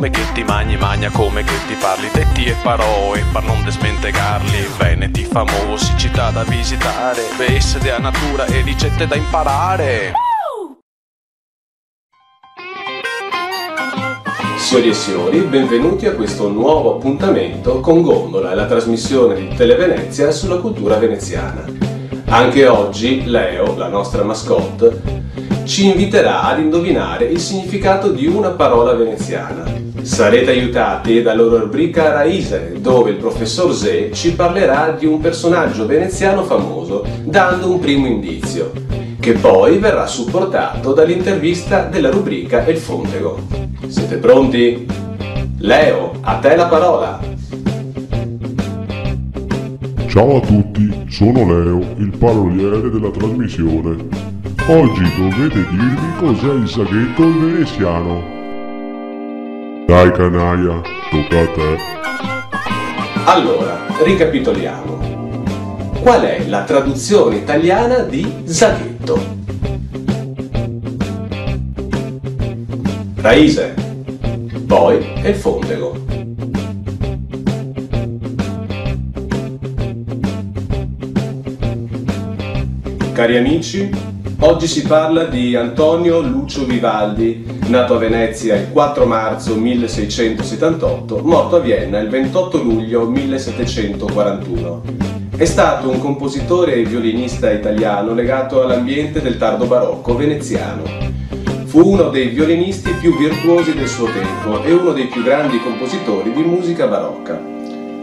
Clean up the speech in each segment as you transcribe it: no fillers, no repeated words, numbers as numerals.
come che ti magni, magna come che ti parli, detti e parole per non desmentegarli. Veneti famosi, città da visitare, besse della natura e ricette da imparare. Signori e signori, benvenuti a questo nuovo appuntamento con Gondola, la trasmissione di Televenezia sulla cultura veneziana. Anche oggi Leo, la nostra mascotte, ci inviterà ad indovinare il significato di una parola veneziana. Sarete aiutati dalla loro rubrica Raise, dove il professor Zé ci parlerà di un personaggio veneziano famoso, dando un primo indizio, che poi verrà supportato dall'intervista della rubrica El Fontego. Siete pronti? Leo, a te la parola! Ciao a tutti, sono Leo, il paroliere della trasmissione. Oggi dovete dirmi cos'è il saghetto veneziano. Dai canaglia, tocca a te. Allora, ricapitoliamo. Qual è la traduzione italiana di saghetto? Raise, poi El Fontego. Cari amici, oggi si parla di Antonio Lucio Vivaldi, nato a Venezia il 4 marzo 1678, morto a Vienna il 28 luglio 1741. È stato un compositore e violinista italiano legato all'ambiente del tardo barocco veneziano. Fu uno dei violinisti più virtuosi del suo tempo e uno dei più grandi compositori di musica barocca.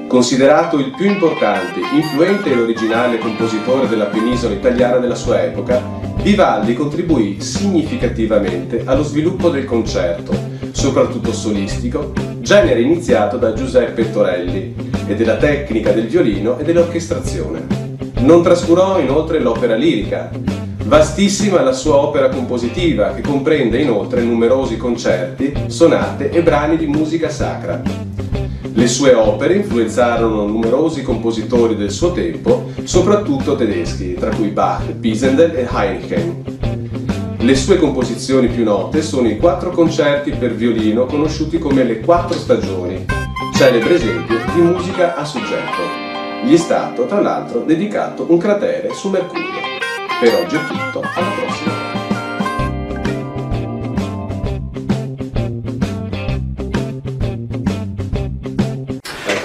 Considerato il più importante, influente ed originale compositore della penisola italiana della sua epoca, Vivaldi contribuì significativamente allo sviluppo del concerto, soprattutto solistico, genere iniziato da Giuseppe Torelli, e della tecnica del violino e dell'orchestrazione. Non trascurò inoltre l'opera lirica. Vastissima la sua opera compositiva, che comprende inoltre numerosi concerti, sonate e brani di musica sacra. Le sue opere influenzarono numerosi compositori del suo tempo, soprattutto tedeschi, tra cui Bach, Pisendel e Heineken. Le sue composizioni più note sono i 4 concerti per violino conosciuti come le 4 stagioni, celebre esempio di musica a soggetto. Gli è stato, tra l'altro, dedicato un cratere su Mercurio. Per oggi è tutto, alla prossima!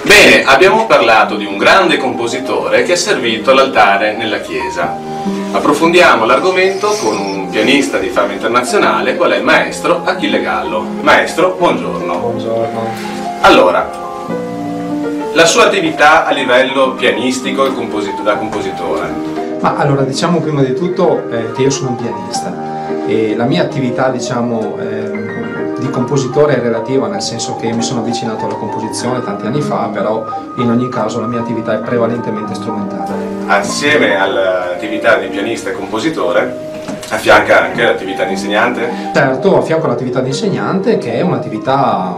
Bene, abbiamo parlato di un grande compositore che è servito all'altare nella chiesa. Approfondiamo l'argomento con un pianista di fama internazionale, qual è il maestro Achille Gallo. Maestro, buongiorno. Buongiorno. Allora, la sua attività a livello pianistico e da compositore. Ma allora, diciamo prima di tutto che io sono un pianista e la mia attività, diciamo, di compositore è relativa, nel senso che mi sono avvicinato alla composizione tanti anni fa, però in ogni caso la mia attività è prevalentemente strumentale. Assieme all'attività di pianista e compositore, affianca anche l'attività di insegnante? Certo, affianco l'attività di insegnante, che è un'attività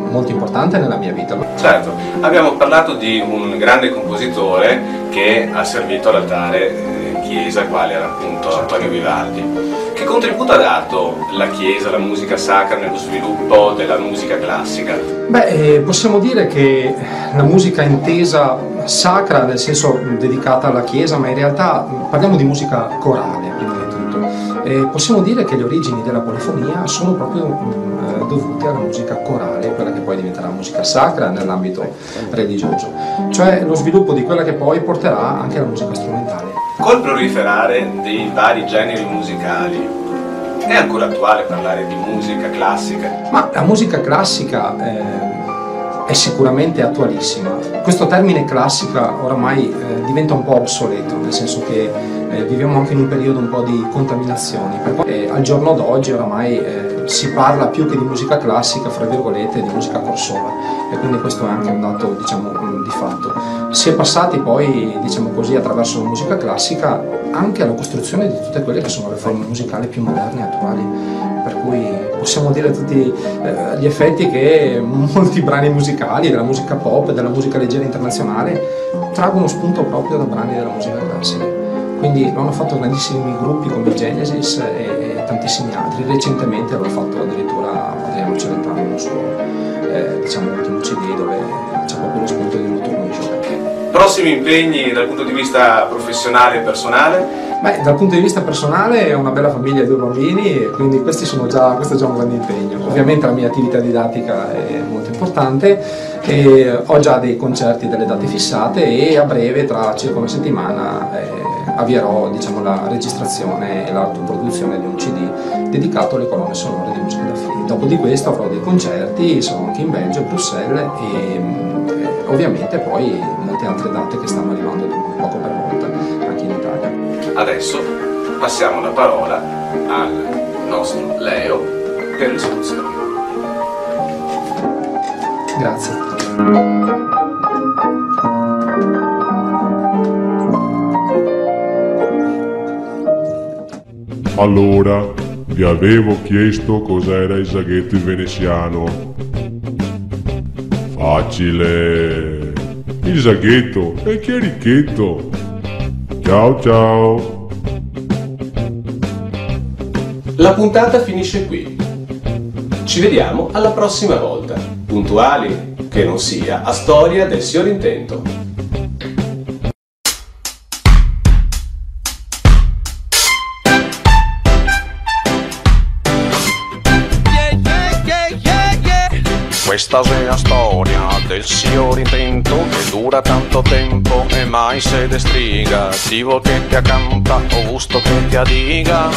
molto importante nella mia vita. Certo, abbiamo parlato di un grande compositore che ha servito all'altare in chiesa, quale era appunto Antonio Vivaldi. Che contributo ha dato la chiesa, la musica sacra, nello sviluppo della musica classica? Beh, possiamo dire che la musica intesa sacra, nel senso dedicata alla chiesa, ma in realtà parliamo di musica corale prima di tutto. Possiamo dire che le origini della polifonia sono proprio dovute alla musica corale, quella che poi diventerà musica sacra nell'ambito religioso, cioè lo sviluppo di quella che poi porterà anche alla musica strumentale. Col proliferare dei vari generi musicali, è ancora attuale parlare di musica classica? Ma la musica classica è sicuramente attualissima. Questo termine classica oramai diventa un po' obsoleto, nel senso che viviamo anche in un periodo un po' di contaminazioni. Al giorno d'oggi oramai si parla più che di musica classica, fra virgolette, di musica corsola, e quindi questo è anche un dato, diciamo, di fatto. Si è passati poi, diciamo così, attraverso la musica classica anche alla costruzione di tutte quelle che sono le forme musicali più moderne e attuali, per cui possiamo dire a tutti gli effetti che molti brani musicali della musica pop e della musica leggera internazionale traggono spunto proprio da brani della musica classica. quindi lo hanno fatto grandissimi gruppi come i Genesis e tantissimi altri. Recentemente l'ho fatto addirittura Adriano Celentano, un suo ultimo CD dove c'è proprio lo spunto di Notturno di Gioca. Prossimi impegni dal punto di vista professionale e personale? Beh, dal punto di vista personale ho una bella famiglia e 2 bambini, e quindi questo è già un grande impegno. Ovviamente la mia attività didattica è molto importante, e ho già dei concerti, delle date fissate, e a breve, tra circa una settimana, avvierò la registrazione e l'autoproduzione di un CD dedicato alle colonne sonore di musica da film. Dopo di questo avrò dei concerti, sarò anche in Belgio, a Bruxelles, e ovviamente poi molte altre date che stanno arrivando poco per volta anche in Italia. Adesso passiamo la parola al nostro Leo per le soluzioni. Grazie. Allora, vi avevo chiesto cos'era il saghetto in veneziano. Facile! Il saghetto è chiarichetto. Ciao ciao! La puntata finisce qui. Ci vediamo alla prossima volta, puntuali che non sia, a storia del signor Intento. Questa è la storia del signor Intento che dura tanto tempo e mai se destriga. Divo che ti accanta o gusto che ti adiga.